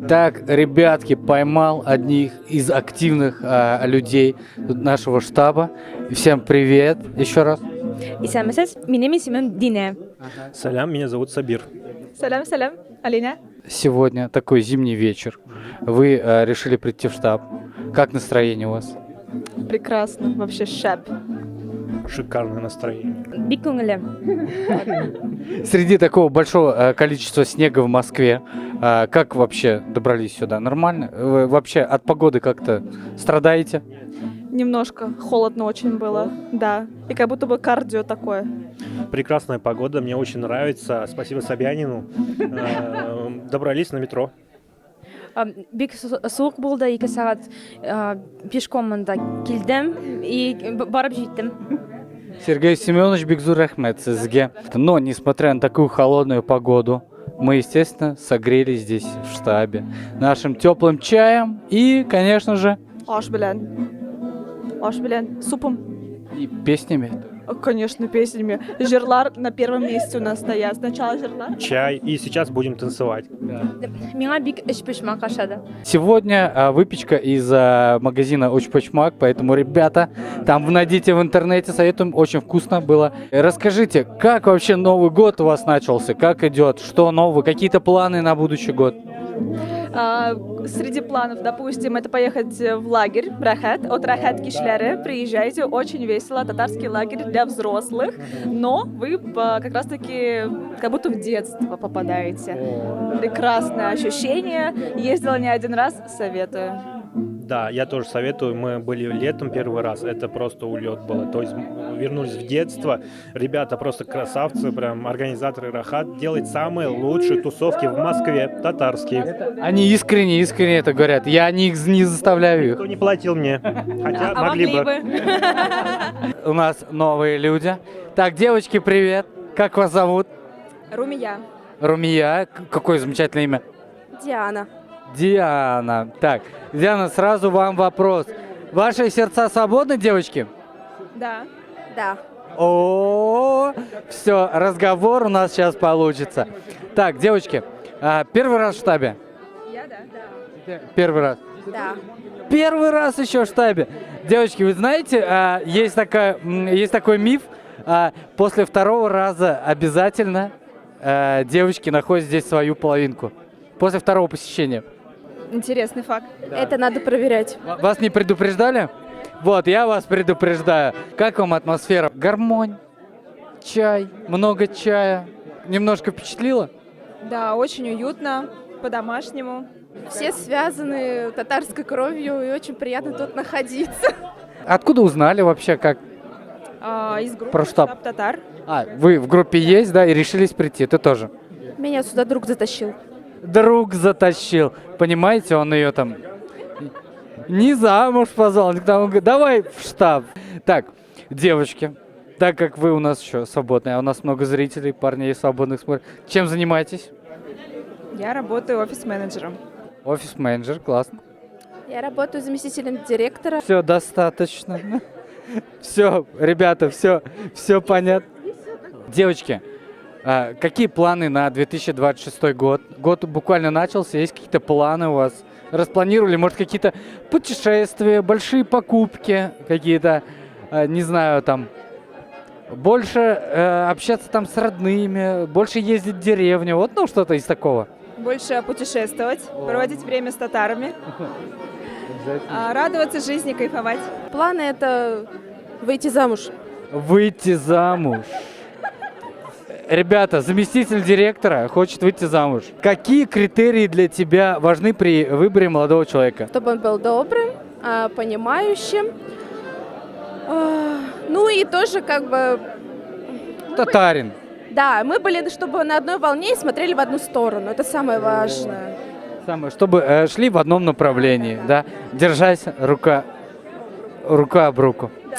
Так, ребятки, поймал одних из активных людей нашего штаба. Всем привет еще раз. İstemsiz benim ismim Dine. Салям, меня зовут Сабир. Selam selam. Alina. Сегодня такой зимний вечер. Вы решили прийти в штаб. Как настроение у вас? Прекрасно. Вообще шаб. Шикарное настроение. Bir көңілі. Среди такого большого количества снега в Москве, как вообще добрались сюда? Нормально? Вы вообще от погоды как-то страдаете? Немножко холодно очень было, да. И как будто бы кардио такое. Прекрасная погода, мне очень нравится. Спасибо Собянину. Добрались на метро. Бик суық болды, 2 сағат пешком мында келдім и барып жеттім. Сергей Семенович, Бигзур Ахмед, ССГ. Но, несмотря на такую холодную погоду, мы, естественно, согрелись здесь, в штабе, нашим теплым чаем и, конечно же, Аш белән, супом. и песнями. Конечно, песнями. Жерлар на первом месте у нас стоят. Сначала жерлар. Чай. И сейчас будем танцевать. Миңа бик эч пошмак ашады. Сегодня выпечка из магазина Очпочмак, поэтому, ребята, там найдите в интернете, советуем, очень вкусно было. Расскажите, как вообще Новый год у вас начался, как идет, что нового, какие-то планы на будущий год? Среди планов, допустим, это поехать в лагерь Рахат. От Рахат Кишляры приезжайте, очень весело, татарский лагерь для взрослых, но вы как раз-таки как будто в детство попадаете. Прекрасное ощущение, ездила не один раз, советую. Да, я тоже советую. Мы были летом первый раз. Это просто улет было. То есть вернулись в детство. Ребята просто красавцы, прям организаторы Рахат делают самые лучшие тусовки в Москве, татарские. Они искренне это говорят, я не заставляю их. Никто не платил мне, хотя А могли бы. У нас новые люди. Так, девочки, привет. Как вас зовут? Румия. Румия. Какое замечательное имя. Диана. Диана. Так, Диана, сразу вам вопрос. Ваши сердца свободны, девочки? Да. Да. О, все, разговор у нас сейчас получится. Так, девочки, первый раз в штабе? Я да. Первый раз. Да. Первый раз еще в штабе. Девочки, вы знаете, есть такой миф, после второго раза обязательно девочки находят здесь свою половинку. После второго посещения. Интересный факт. Да. Это надо проверять. Вас не предупреждали? Вот, я вас предупреждаю. Как вам атмосфера? Гармонь, чай, много чая. Немножко впечатлило? Да, очень уютно, по-домашнему. Все связаны татарской кровью, и очень приятно тут находиться. Откуда узнали вообще, как? Из группы Про штаб. «Штаб Татар». Вы в группе есть, да, и решились прийти, ты тоже? Меня сюда друг затащил. Друг затащил. Понимаете, он ее там не замуж позвал, он говорит, давай в штаб. Так, девочки, так как вы у нас еще свободные, а у нас много зрителей, парней свободных смотрят. Чем занимаетесь? Я работаю офис-менеджером. Офис-менеджер, классно. Я работаю заместителем директора. Все достаточно. Все, ребята, все понятно. Девочки, какие планы на 2026 год? Год буквально начался, есть какие-то планы у вас? Распланировали, может, какие-то путешествия, большие покупки, какие-то, не знаю, там, больше общаться там с родными, больше ездить в деревню, вот, ну, что-то из такого. Больше путешествовать, проводить время с татарами, радоваться жизни, кайфовать. Планы — это выйти замуж. Выйти замуж. Ребята, заместитель директора хочет выйти замуж. Какие критерии для тебя важны при выборе молодого человека? Чтобы он был добрым, понимающим. Ну и тоже как бы... Татарин. Да, мы были, чтобы на одной волне и смотрели в одну сторону. Это самое важное. Чтобы шли в одном направлении, да? Держась рука об руку. Да.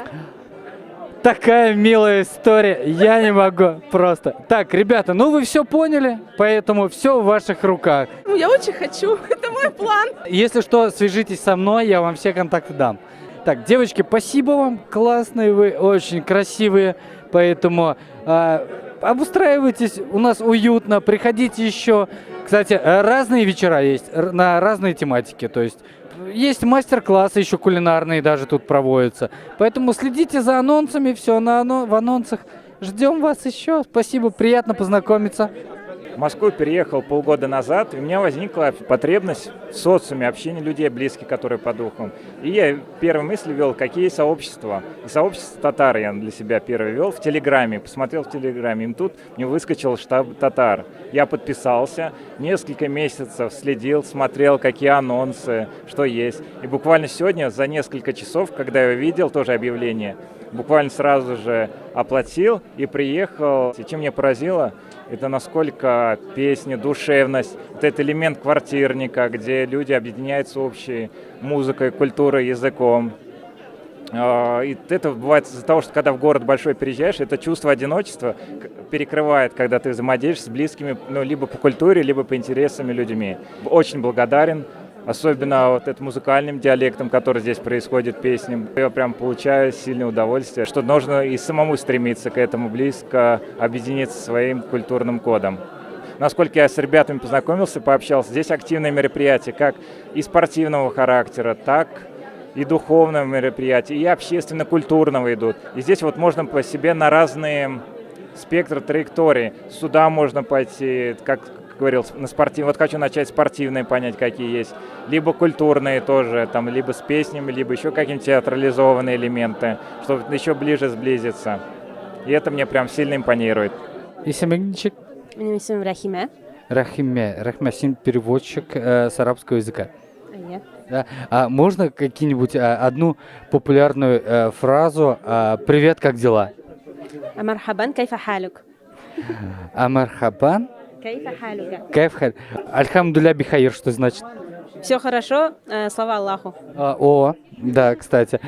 Такая милая история, я не могу просто. Так, ребята, ну вы все поняли, поэтому все в ваших руках. Ну, я очень хочу, это мой план. Если что, свяжитесь со мной, я вам все контакты дам. Так, девочки, спасибо вам, классные вы, очень красивые, поэтому обустраивайтесь, у нас уютно, приходите еще. Кстати, разные вечера есть на разные тематики, то есть есть мастер-классы еще кулинарные даже тут проводятся. Поэтому следите за анонсами, все в анонсах. Ждем вас еще. Спасибо, приятно познакомиться. В Москву переехал полгода назад, и у меня возникла потребность в социуме, общении людей близких, которые по духу. И я первой мыслью вел, какие сообщества. И сообщество татар я для себя первый вел в Телеграме, посмотрел в Телеграме. И тут мне выскочил штаб татар. Я подписался, несколько месяцев следил, смотрел, какие анонсы, что есть. И буквально сегодня, за несколько часов, когда я увидел тоже объявление, буквально сразу же оплатил и приехал. И чем меня поразило, это насколько песни, душевность, вот этот элемент квартирника, где люди объединяются общей музыкой, культурой, языком. И это бывает из-за того, что когда в город большой переезжаешь, это чувство одиночества перекрывает, когда ты взаимодействуешь с близкими, ну, либо по культуре, либо по интересам людьми. Очень благодарен. Особенно вот этим музыкальным диалектом, который здесь происходит, песням. Я прям получаю сильное удовольствие, что нужно и самому стремиться к этому близко, объединиться своим культурным кодом. Насколько я с ребятами познакомился, пообщался, здесь активные мероприятия, как и спортивного характера, так и духовного мероприятия, и общественно-культурного идут. И здесь вот можно по себе на разные спектры траектории. Сюда можно пойти, как говорил, на спортивные. Вот хочу начать спортивные, понять, какие есть. Либо культурные тоже, там, либо с песнями, либо еще какие-нибудь театрализованные элементы, чтобы еще ближе сблизиться. И это мне прям сильно импонирует. Исемегничек? Benim ismim Rahime. Рахме, син переводчик с арабского языка. Iya. Да. А можно какие-нибудь одну популярную фразу «Привет, как дела»? مرحبا كيف حالك؟ Амархабан, كيف حالك؟ кайфхаль. Альхамдулля бихаир, что значит? Все хорошо, слава Аллаху. Да, кстати.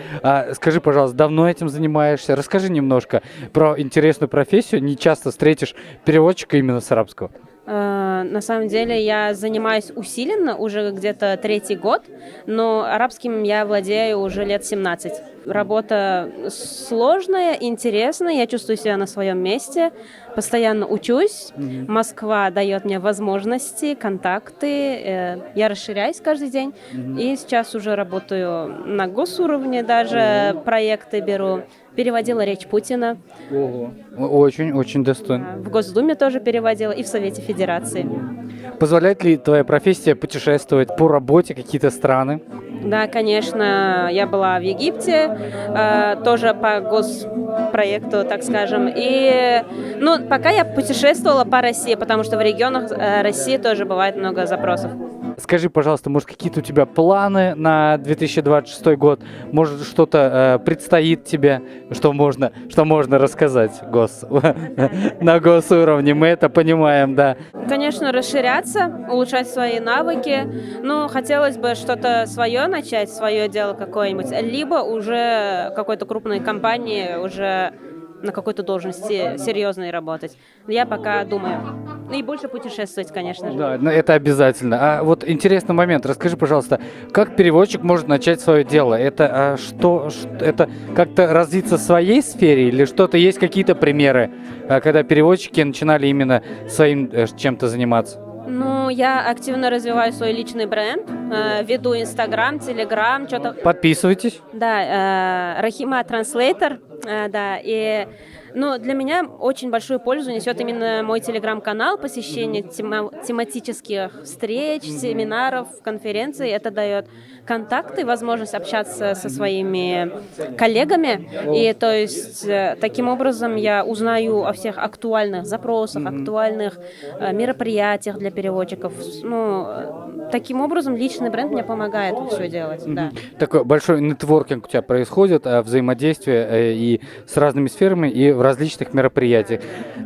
Скажи, пожалуйста, давно этим занимаешься? Расскажи немножко про интересную профессию. Не часто встретишь переводчика именно с арабского. На самом деле я занимаюсь усиленно уже где-то 3-й год, но арабским я владею уже лет 17. Работа сложная, интересная, я чувствую себя на своем месте, постоянно учусь. Москва дает мне возможности, контакты, я расширяюсь каждый день. И сейчас уже работаю на госуровне, даже проекты беру. Переводила речь Путина. Очень достойно. В Госдуме тоже переводила и в Совете Федерации. Позволяет ли твоя профессия путешествовать по работе, какие-то страны? Да, конечно, я была в Египте, тоже по госпроекту, так скажем. И, пока я путешествовала по России, потому что в регионах России тоже бывает много запросов. Скажи, пожалуйста, может, какие-то у тебя планы на 2026 год? Может, что-то предстоит тебе, что можно рассказать на госуровне? Мы это понимаем, да. Конечно, расширяться, улучшать свои навыки. Хотелось бы что-то свое начать, свое дело какое-нибудь, либо уже какой-то крупной компании уже на какой-то должности серьезной работать. Я пока думаю. И больше путешествовать, конечно же. Да, это обязательно. А вот интересный момент. Расскажи, пожалуйста, как переводчик может начать свое дело? Это это как-то развиться в своей сфере или что-то есть какие-то примеры, когда переводчики начинали именно своим чем-то заниматься? Я активно развиваю свой личный бренд, веду Инстаграм, Телеграм, что-то. Подписывайтесь. Да, Рахима Транслейтер, да, и для меня очень большую пользу несет именно мой телеграм-канал, посещение тематических встреч, семинаров, конференций. Это дает контакты, возможность общаться со своими коллегами. И то есть таким образом я узнаю о всех актуальных запросах, актуальных мероприятиях для переводчиков. Таким образом личный бренд мне помогает все делать. Да. Такой большой нетворкинг у тебя происходит, взаимодействие и с разными сферами, и в различных мероприятиях.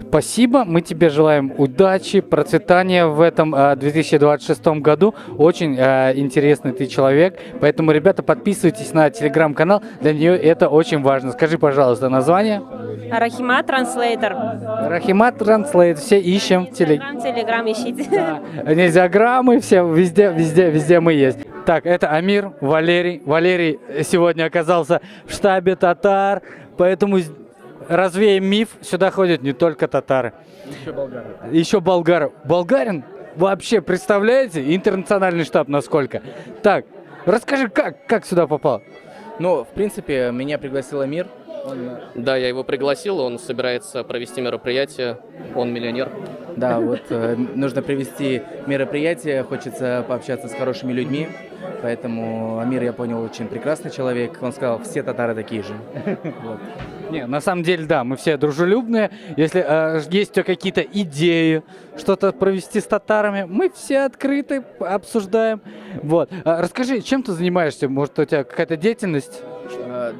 Спасибо, мы тебе желаем удачи, процветания в этом 2026 году. Очень интересный ты человек, поэтому, ребята, подписывайтесь на телеграм-канал, для нее это очень важно. Скажи, пожалуйста, название. Рахима Транслейтер. Рахима Транслейтер, все ищем. Телеграм ищите. Да. Нельзяграммы, все, везде мы есть. Так, это Амир, Валерий. Валерий сегодня оказался в штабе татар, поэтому развеем миф, сюда ходят не только татары. Еще болгары. Болгарин? Вообще, представляете? Интернациональный штаб насколько. Так, расскажи, как сюда попал? Ну, в принципе, меня пригласил Амир. Да, я его пригласил, он собирается провести мероприятие, он миллионер. Да, вот нужно провести мероприятие, хочется пообщаться с хорошими людьми, поэтому Амир, я понял, очень прекрасный человек. Он сказал, все татары такие же. Вот. Не, на самом деле, да, мы все дружелюбные. Если есть у тебя какие-то идеи, что-то провести с татарами, мы все открыты, обсуждаем. Вот. Расскажи, чем ты занимаешься? Может, у тебя какая-то деятельность?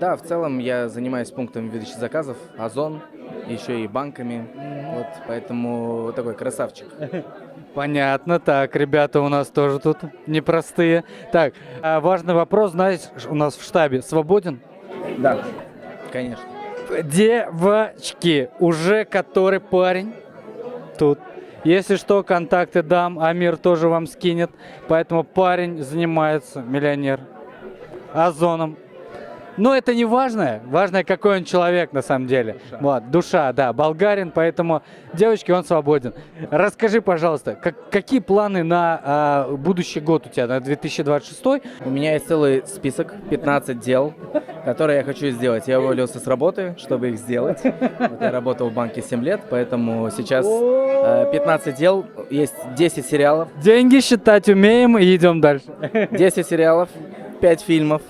Да, в целом я занимаюсь пунктом выдачи заказов, Озон, еще и банками, вот, поэтому такой красавчик. Понятно. Так, ребята у нас тоже тут непростые. Так, важный вопрос, знаешь, у нас в штабе свободен? Да, конечно. Девочки, уже который парень тут. Если что, контакты дам, Амир тоже вам скинет. Поэтому парень занимается, миллионер, озоном. Но это не важно. Важно, какой он человек на самом деле. Душа. Вот, душа, да, болгарин, поэтому, девочки, он свободен. Расскажи, пожалуйста, какие планы на будущий год у тебя, на 2026? У меня есть целый список, 15 дел, которые я хочу сделать. Я уволился с работы, чтобы их сделать. Вот я работал в банке 7 лет, поэтому сейчас 15 дел, есть 10 сериалов. Деньги считать умеем и идем дальше. 10 сериалов, 5 фильмов.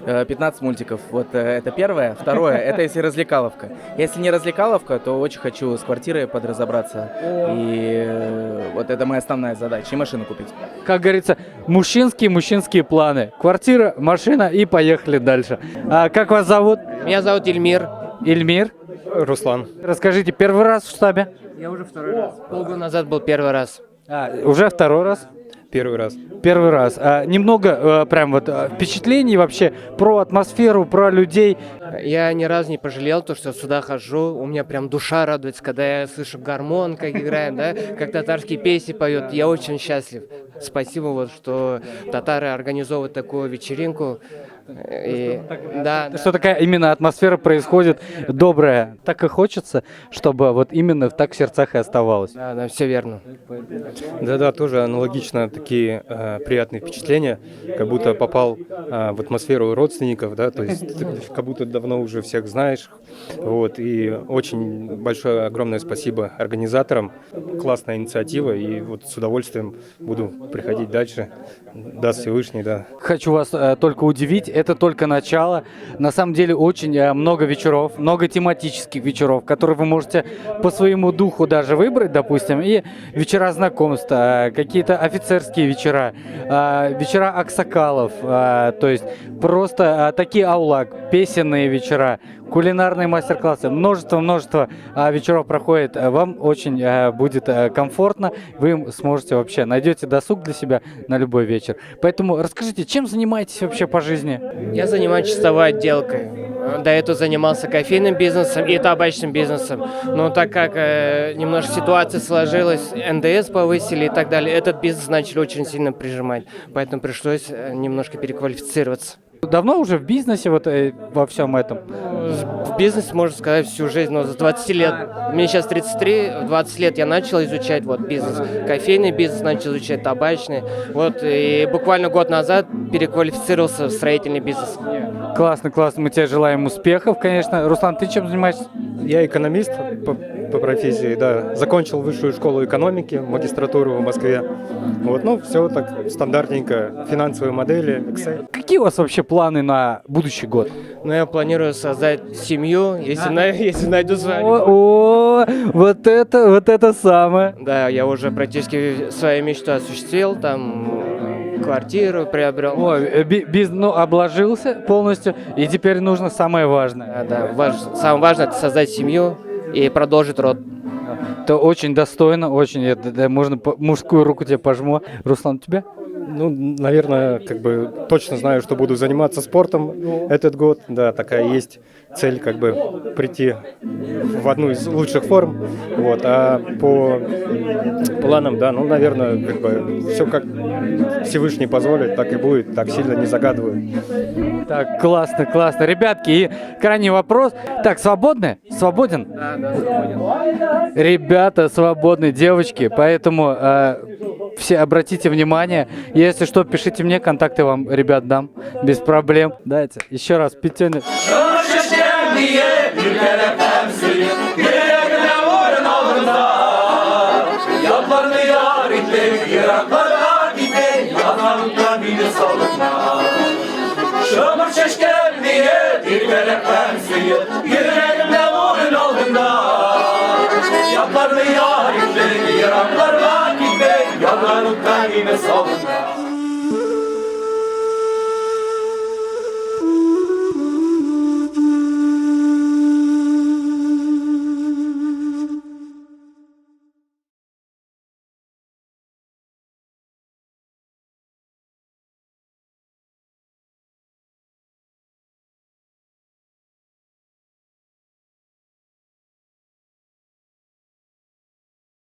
15 мультиков. Вот это первое. Второе, это если развлекаловка. Если не развлекаловка, то очень хочу с квартирой подразобраться. И вот это моя основная задача. И машину купить. Как говорится, мужчинские планы. Квартира, машина и поехали дальше. Как вас зовут? Меня зовут Ильмир. Ильмир. Руслан. Расскажите, первый раз в штабе? Я уже второй раз. Полгода назад был первый раз. Уже второй раз? Первый раз. Первый раз. Немного прям вот впечатлений вообще про атмосферу, про людей. Я ни разу не пожалел, то, что сюда хожу. У меня прям душа радуется, когда я слышу гармон, как играет, да, как татарские песни поют. Я очень счастлив. Спасибо, вот, что татары организовывают такую вечеринку. И, да, Что такая именно атмосфера происходит добрая. Так и хочется, чтобы вот именно так в сердцах и оставалось. да, все верно. Да, тоже аналогично такие приятные впечатления, как будто попал в атмосферу родственников, да, то есть ты как будто давно уже всех знаешь, вот, и очень большое, огромное спасибо организаторам, классная инициатива, и вот с удовольствием буду приходить дальше, даст Всевышний, да. Хочу вас только удивить, это только начало. На самом деле очень много вечеров, много тематических вечеров, которые вы можете по своему духу даже выбрать, допустим, и вечера знакомств, какие-то офицерские вечера, вечера аксакалов, то есть просто такие аулак, песенные вечера, кулинарные мастер-классы, множество вечеров проходит. Вам очень будет комфортно, вы сможете вообще, найдете досуг для себя на любой вечер. Поэтому расскажите, чем занимаетесь вообще по жизни? Я занимаюсь чистовой отделкой. До этого занимался кофейным бизнесом и табачным бизнесом. Но так как немножко ситуация сложилась, НДС повысили и так далее, этот бизнес начали очень сильно прижимать. Поэтому пришлось немножко переквалифицироваться. Давно уже в бизнесе вот во всем этом? В бизнесе, можно сказать, всю жизнь, но с 20 лет. Мне сейчас 33, в 20 лет я начал изучать вот бизнес. Кофейный бизнес начал изучать, табачный. Вот, и буквально год назад переквалифицировался в строительный бизнес. Классно, мы тебе желаем успехов, конечно. Руслан, ты чем занимаешься? Я экономист по профессии, да, закончил высшую школу экономики, магистратуру в Москве, вот, ну, все так стандартненько, финансовые модели, Excel. Какие у вас вообще планы на будущий год? Но я планирую создать семью, если найду свою. Вот это самое. Да, я уже практически свою мечту осуществил, там квартиру приобрел. Обложился полностью, и теперь нужно самое важное. Самое важное это создать семью и продолжить род. Это очень достойно, очень, можно мужскую руку тебе пожму. Руслан, у тебя? Ну, наверное, как бы точно знаю, что буду заниматься спортом этот год. Да, такая есть цель, как бы прийти в одну из лучших форм. Вот, а по планам, да, ну, наверное, как бы все как Всевышний позволит, так и будет, так сильно не загадываю. Так, классно, классно. Ребятки, и крайний вопрос. Так, свободны? Свободен? Да, свободен. Ребята свободны, девочки, поэтому все обратите внимание. Если что, пишите мне, контакты вам, ребят, дам, без проблем. Дайте, еще раз, пятёнок. Şömür çeşkem diye bir melekten sıyır Yüreğimde vurun olduğunda Yaplarını yarim beni Yaranlar vakit beni Yanlarım kalbime salında